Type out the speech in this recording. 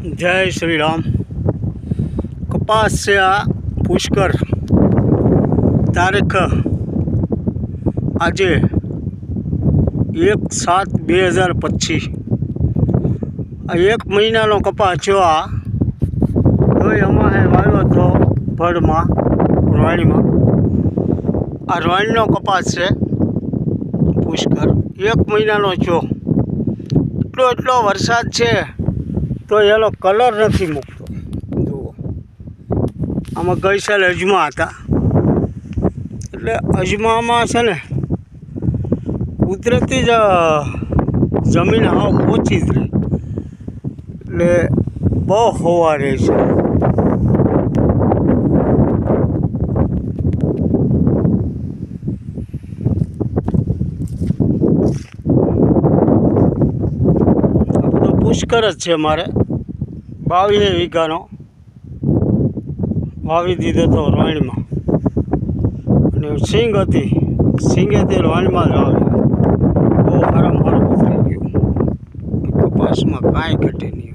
जय श्री राम। कपास से आ पुष्कर तारीख आज 1/7/2025 एक महीना कपास जो आ तो अमे वाव्यो तो फल में रोहिणी में आ रोहिणी कपास है पुष्कर एक महीना छो एटलो वरसाद है तो एनो कलर नहीं मूकतो। जुओ आम गई साल अजमा था एटले अजमा में छे ने कुदरती ज जमीन हाव ओછી ज रही एटले बहु हवा रहे छे। पुष्कर ज छे मारे 22 वीघानो वावी दीधो तो रोहिणी में सींग थी सींगे थी रोहिणी में ज वावी बहुत सारा मारो उतरी गयो कपास में कांई घटे नहीं।